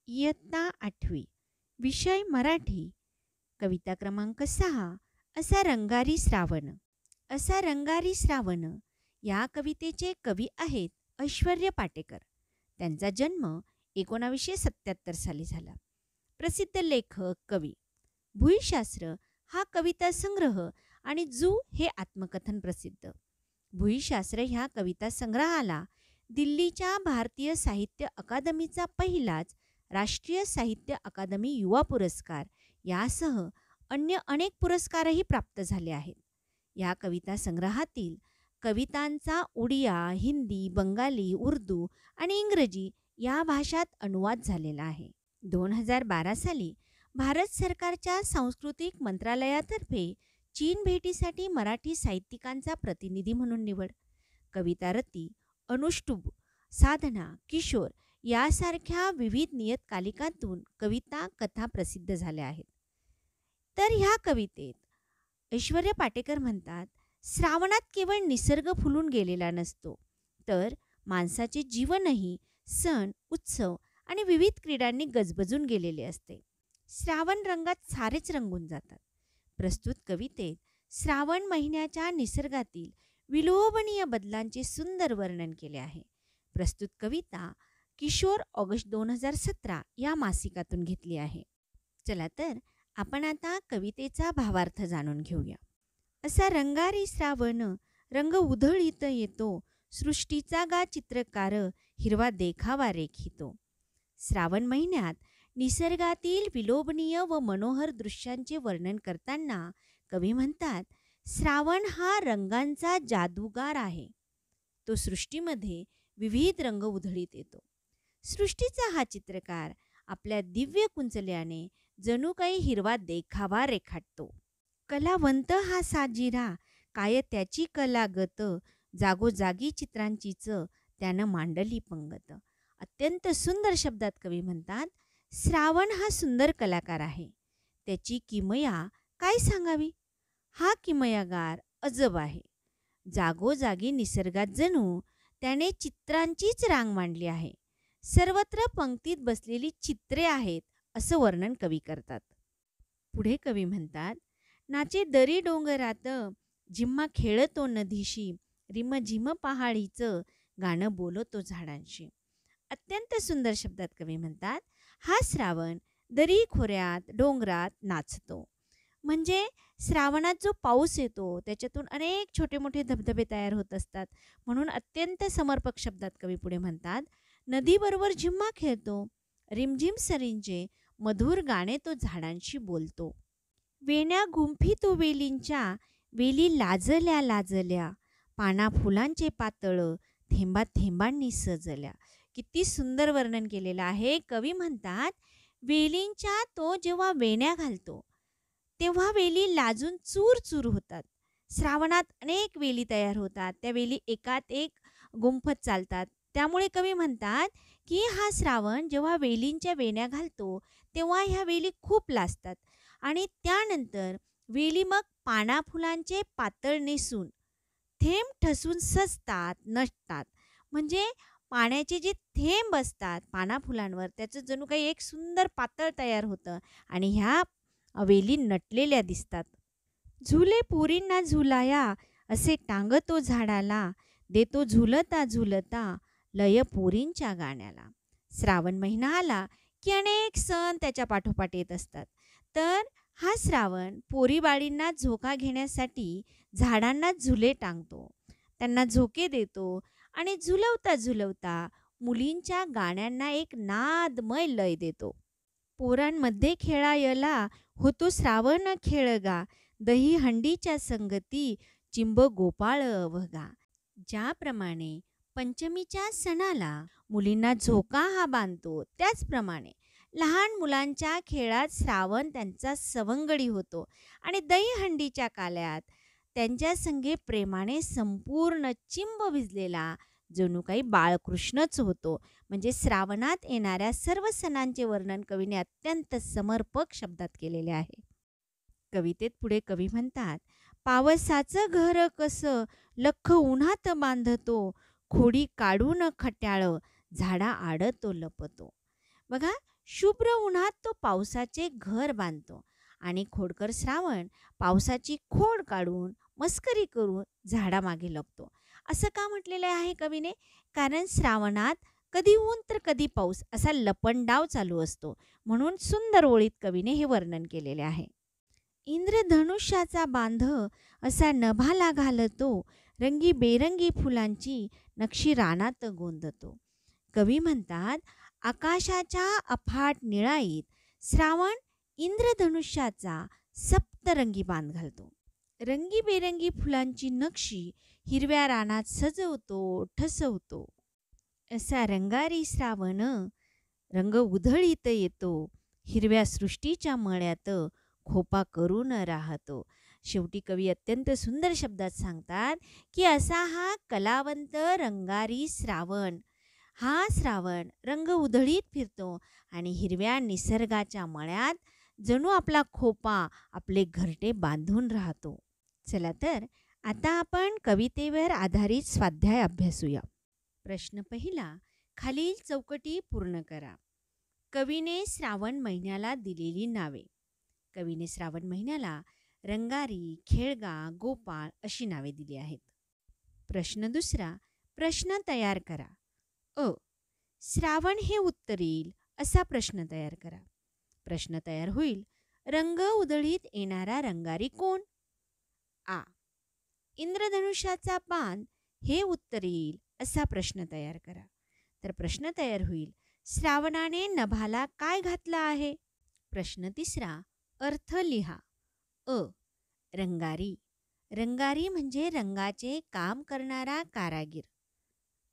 इयत्ता 8वी, विषय मराठी, कविता क्रमांक 6, असा रंगारी श्रावण. असा रंगारी श्रावण या कवितेचे कवी आहेत ऐश्वर्य पाटेकर. त्यांचा जन्म 1977 साली झाला. प्रसिद्ध लेखक, कवी. भुईशास्त्र हा कविता संग्रह आणि जू हे आत्मकथन प्रसिद्ध. भुईशास्त्र ह्या कविता संग्रहाला दिल्लीच्या भारतीय साहित्य अकादमीचा पहिलाच राष्ट्रीय साहित्य अकादमी युवा पुरस्कार यासह अन्य अनेक पुरस्कारही प्राप्त झाले आहेत. या कविता संग्रहातील कवितांचा उडिया, हिंदी, बंगाली, उर्दू आणि इंग्रजी या भाषात अनुवाद झालेला आहे. 2012 साली भारत सरकारच्या सांस्कृतिक मंत्रालयातर्फे चीन भेटीसाठी मराठी साहित्यिकांचा प्रतिनिधी म्हणून निवड. कवितारती, अनुष्टुभ, साधना, किशोर यासारख्या विविध नियतकालिकांतून कविता, कथा प्रसिद्ध झाल्या आहेत. तर ह्या कवितेत ऐश्वर्य पाटेकर म्हणतात, श्रावणात केवळ निसर्ग फुलून गेलेला नसतो, तर माणसाचे जीवनही सण, उत्सव आणि विविध क्रीडांनी गजबजून गेलेले असते. श्रावण रंगात सारेच रंगून जातात. प्रस्तुत कवितेत श्रावण महिन्याच्या निसर्गातील विलोभनीय बदलांचे सुंदर वर्णन केले आहे. प्रस्तुत कविता किशोर ऑगस्ट 2017 या मासिकातून घेतली आहे. चला तर आपण आता कवितेचा भावार्थ जाणून घेऊया. असा रंगारी श्रावण रंग उधळीत येतो, सृष्टीचा गा चित्रकार हिरवा देखावा रेखितो. श्रावण महिन्यात निसर्गातील विलोभनीय व मनोहर दृश्यांचे वर्णन करताना कवी म्हणतात, श्रावण हा रंगांचा जादूगार आहे. तो सृष्टीमध्ये विविध रंग उधळीत येतो. सृष्टीचा हा चित्रकार आपल्या दिव्य कुंचल्याने जणू काही हिरवा देखावा रेखाटतो. कलावंत हा साजिरा, काय त्याची कलागत, जागोजागी चित्रांचीच त्यानं मांडली पंगत. अत्यंत सुंदर शब्दात कवी म्हणतात, श्रावण हा सुंदर कलाकार आहे. त्याची किमया काय सांगावी. हा किमयागार अजब आहे. जागोजागी निसर्गात जणू त्याने चित्रांचीच रांग मांडली आहे. सर्वत्र पंक्तीत बसलेली चित्रे आहेत असं वर्णन कवी करतात. पुढे कवी म्हणतात, नाचे दरी डोंगरात, झिम्मा खेळतो नदीशी, रिम झिम पहाडीचं गाणं बोलतो झाडांशी. अत्यंत सुंदर शब्दात कवी म्हणतात, हा श्रावण दरी खोऱ्यात, डोंगरात नाचतो. म्हणजे श्रावणात जो पाऊस येतो त्याच्यातून अनेक छोटे मोठे धबधबे तयार होत असतात. म्हणून अत्यंत समर्पक शब्दात कवी पुढे म्हणतात, नदीबरोबर झिम्मा खेळतो, रिमझिम सरींचे मधुर गाणे तो झाडांशी बोलतो. वेण्या गुंफी तो वेलींच्या, वेली लाजल्या लाजल्या, पाना फुलांचे पातळ थेंबा थेंबांनी सजल्या. किती सुंदर वर्णन केलेलं आहे. कवी म्हणतात, वेलींच्या तो जेव्हा वेण्या घालतो तेव्हा वेली लाजून चूर चूर होतात. श्रावणात अनेक वेली तयार होतात. त्या वेली एकात एक गुंफत चालतात. त्यामुळे कवी म्हणतात की हा श्रावण जेव्हा वेलींच्या वेण्या घालतो तेव्हा ह्या वेली खूप लाजतात आणि त्यानंतर वेली मग पाना फुलांचे पातळ नेसून थेंब ठसून सजतात, नटतात. म्हणजे पाण्याचे जे थेंब असतात पाना फुलांवर त्याचं जणू काही एक सुंदर पातळ तयार होतं आणि ह्या वेली नटलेल्या दिसतात. झुले पोरींना झुलाया, असे टांगतो झाडाला, देतो झुलता झुलता लय पोरींच्या गाण्याला. श्रावण महिना आला की अनेक सण त्याच्या पाठोपाठ येत असतात. तर हा श्रावण पोरीबाळींना झोका घेण्यासाठी झाडांना झुले टांगतो, त्यांना झोके देतो आणि झुलवता झुलवता मुलींच्या गाण्यांना एक नादमय लय देतो. पोरांमध्ये खेळायला होतो श्रावण खेळगा, दही हंडीच्या संगती चिंब गोपाळ अवघा. ज्याप्रमाणे पंचमीच्या सणाला मुलींना झोका हा बांधतो, त्याचप्रमाणे लहान मुलांच्या खेळात श्रावण त्यांचा सवंगडी होतो आणि दहीहंडीच्या काल्यात त्यांच्या संगे प्रेमाने संपूर्ण चिंब भिजलेला जणू काही बाळकृष्णच होतो. म्हणजे श्रावणात येणाऱ्या सर्व सणांचे वर्णन कवीने अत्यंत समर्पक शब्दात केलेले आहे. कवितेत पुढे कवी म्हणतात, पावसाचं घर कसं लख उन्हात बांधतो, खोडी काढून खट्याळ झाडा आड तो लपतो. बघा, शुभ्र उन्हात तो पावसाचे घर बांधतो आणि खोडकर श्रावण पावसाची खोड काढून मस्करी करून झाडामागे लपतो. असं का म्हटलेलं आहे कवीने? कारण श्रावणात कधी ऊन तर कधी पाऊस असा लपंडाव चालू असतो. म्हणून सुंदर ओळीत कवीने हे वर्णन केलेले आहे. इंद्रधनुष्याचा बांध असा नभाला घालतो, रंगीबेरंगी फुलांची नक्षी रानात गोंदतो. कवी म्हणतात, आकाशाच्या अफाट निळाईत श्रावण इंद्रधनुष्याचा सप्तरंगी बांध घालतो. रंगीबेरंगी फुलांची नक्षी हिरव्या रानात सजवतो, ठसवतो. असा रंगारी श्रावण रंग उधळीत येतो, हिरव्या सृष्टीच्या मळ्यात खोपा करून राहतो. शेवटी कवी अत्यंत सुंदर शब्दात सांगतात की असा हा कलावंत रंगारी श्रावण, हा श्रावण रंग उधळीत फिरतो आणि हिरव्या निसर्गाच्या मळ्यात जणू आपला खोपा, आपले घरटे बांधून राहतो. चला तर आता आपण कवितेवर आधारित स्वाध्याय अभ्यासूया. प्रश्न पहिला, खालील चौकटी पूर्ण करा. कवीने श्रावण महिन्याला दिलेली नावे. कवीने श्रावण महिन्याला रंगारी, खेळगा, गोपाळ अशी नावे दिली आहेत. प्रश्न दुसरा, प्रश्न तयार करा. अ. श्रावण हे उत्तर येईल असा प्रश्न तयार करा. प्रश्न तयार होईल, रंग उधळीत येणारा रंगारी कोण? आ. इंद्रधनुष्याचा बांध हे उत्तर येईल असा प्रश्न तयार करा. तर प्रश्न तयार होईल, श्रावणाने नभाला काय घातला आहे? प्रश्न तिसरा, अर्थ लिहा. अ. रंगारी. रंगारी म्हणजे रंगाचे काम करणारा कारागीर.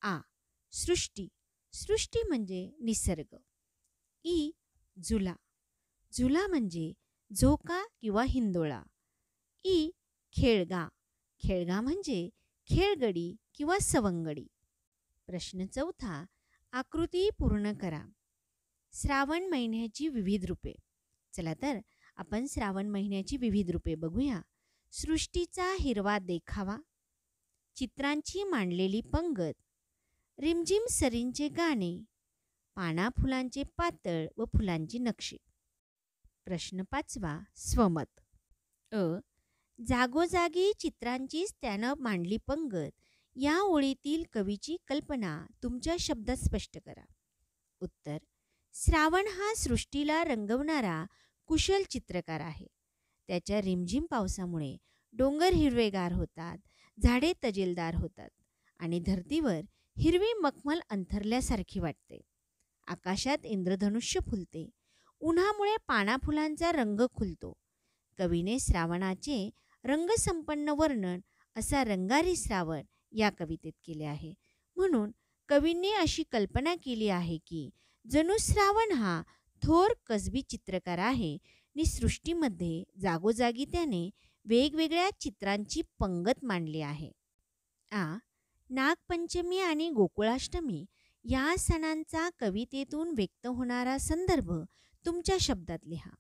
आ. सृष्टी. सृष्टी म्हणजे निसर्ग. ई. झुला. झुला म्हणजे झोका किंवा हिंदोळा. ई. खेळगा. खेळगा म्हणजे खेळगडी किंवा सवंगडी. प्रश्न चौथा, आकृती पूर्ण करा. श्रावण महिन्याची विविध रूपे. चला तर आपण श्रावण महिन्याची विविध रूपे बघूया. सृष्टीचा हिरवा देखावा, चित्रांची मांडलेली पंगत, रिमझिम सरींचे गाणे, पाना फुलांचे पातळ व फुलांची नक्षी. प्रश्न पाचवा, स्वमत. अ. जागोजागी चित्रांचीच त्यानं मांडली पंगत या ओळीतील कवीची कल्पना तुमच्या शब्दात स्पष्ट करा. उत्तर, श्रावण हा सृष्टीला रंगवणारा कुशल चित्रकार आहे. त्याच्या रिमझिम पावसामुळे डोंगर हिरवेगार होतात, झाडे तजेलदार होतात आणि धरतीवर हिरवी मखमल अंथरल्यासारखी वाटते. आकाशात इंद्रधनुष्य फुलते. उन्हामुळे पाना फुलांचा रंग खुलतो. कवीने श्रावणाचे रंगसंपन्न वर्णन असा रंगारी श्रावण या कवितेत केले आहे. म्हणून कवींनी अशी कल्पना केली आहे की जणू श्रावण हा थोर कसबी चित्रकार आहे आणि सृष्टीमध्ये जागोजागी त्याने वेगवेगळ्या चित्रांची पंगत मांडली आहे. आ. नागपंचमी आणि गोकुळाष्टमी या सणांचा कवितेतून व्यक्त होणारा संदर्भ तुमच्या शब्दात लिहा.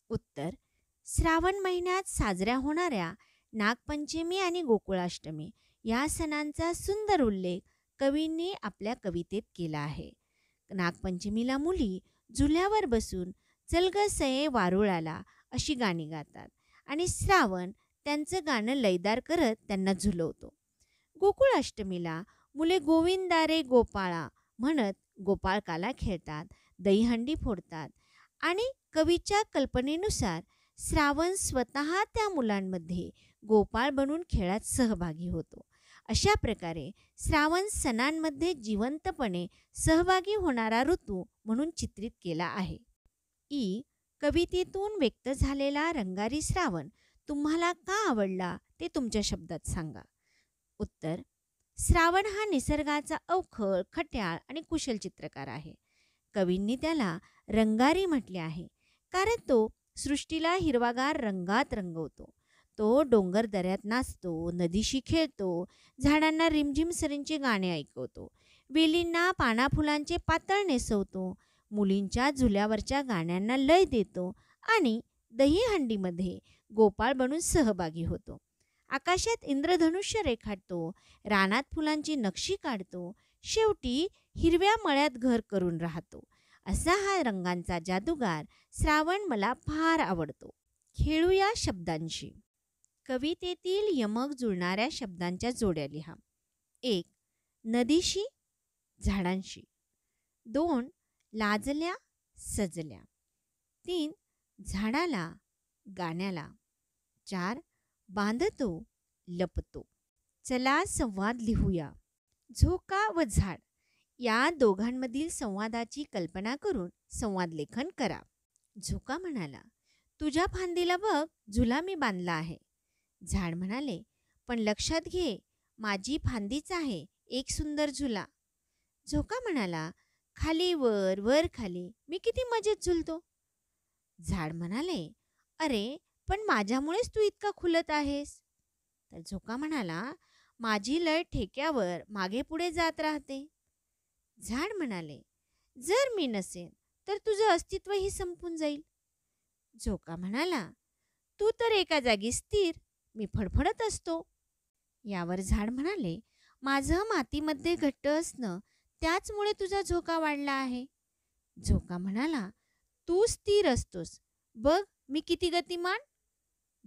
उत्तर, श्रावण महिन्यात साजऱ्या होणाऱ्या नागपंचमी आणि गोकुळाष्टमी या सणांचा सुंदर उल्लेख कवींनी आपल्या कवितेत केला आहे. नागपंचमीला मुली झुल्यावर बसून चल ग सये वारुळाला अशी गाणी गातात आणि श्रावण त्यांचं गाणं लयदार करत त्यांना झुलवतो. गोकुळाष्टमीला मुले गोविंदा रे गोपाळा म्हणत गोपाळकाला खेळतात, दहीहंडी फोडतात आणि कवीच्या कल्पनेनुसार श्रावण स्वतः त्या मुलांमध्ये गोपाळ बनून खेळात सहभागी होतो. अशा प्रकारे श्रावण सणांमध्ये जिवंतपणे सहभागी होणारा ऋतू म्हणून चित्रित केला आहे. ई. कवितेतून व्यक्त झालेला रंगारी श्रावण तुम्हाला का आवडला ते तुमच्या शब्दात सांगा. उत्तर, श्रावण हा निसर्गाचा अवखळ, खट्याळ आणि कुशल चित्रकार आहे. कवींनी त्याला रंगारी म्हटले आहे कारण तो सृष्टीला हिरवागार रंगात रंगवतो. तो डोंगर दऱ्यात नाचतो, नदीशी खेळतो, झाडांना रिमझिम सरींचे गाणे ऐकवतो, वेलींना पाना फुलांचे पातळ नेसवतो, मुलींच्या झुल्यावरच्या गाण्यांना लय देतो आणि दहीहंडीमध्ये गोपाळ बनून सहभागी होतो. आकाशात इंद्रधनुष्य रेखाटतो, रानात फुलांची नक्षी काढतो, शेवटी हिरव्या मळ्यात घर करून राहतो. असा हा रंगांचा जादूगार श्रावण मला फार आवडतो. खेळूया शब्दांशी. कवितेतील यमक जुळणाऱ्या शब्दांच्या जोड्या लिहा. 1. नदीशी, झाडांशी. 2. लाजल्या, सजल्या. 3. झाडाला, गाण्याला. 4. बांधतो, लपतो. चला संवाद लिहूया. झोका व झाड या दोघांमधील संवादाची कल्पना करून संवाद लेखन करा. झोका म्हणाला, तुझ्या फांदीला बघ, झुला मी बांधला आहे. झाड म्हणाले, पण लक्षात घे, माझी फांदीच आहे एक सुंदर झुला. झोका म्हणाला, खाली वर, वर खाली, मी किती मजेत झुलतो. झाड म्हणाले, अरे पण माझ्यामुळेच तू इतका खुलत आहेस. तर झोका म्हणाला, माझी लय ठेक्यावर मागे पुढे जात राहते. झाड म्हणाले, जर मी नसेन तर तुझं अस्तित्वही संपून जाईल. झोका म्हणाला, तू तर एका जागी स्थिर, मी फडफडत असतो. यावर झाड म्हणाले, माझं मातीमध्ये घट्ट असणं, त्याचमुळे तुझा झोका वाढला आहे. झोका म्हणाला, तू स्थिर असतोस, बघ मी किती गतिमान.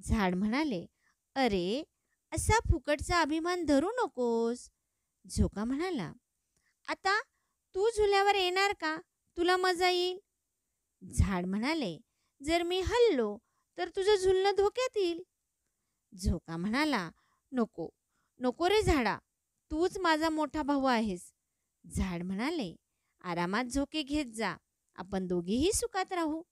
झाड म्हणाले, अरे असा फुकटचा अभिमान धरू नकोस. झोका म्हणाला, आता तू झुल्यावर येणार का, तुला मजा येईल. झाड म्हणाले, जर मी हललो तर तुझं झुलणं धोक्यात येईल. झोका म्हणाला, नको नको रे झाडा, तूच माझा मोठा भाऊ आहेस. झाड म्हणाले, आरामात झोके घेत जा, आपण दोघेही सुखात राहू.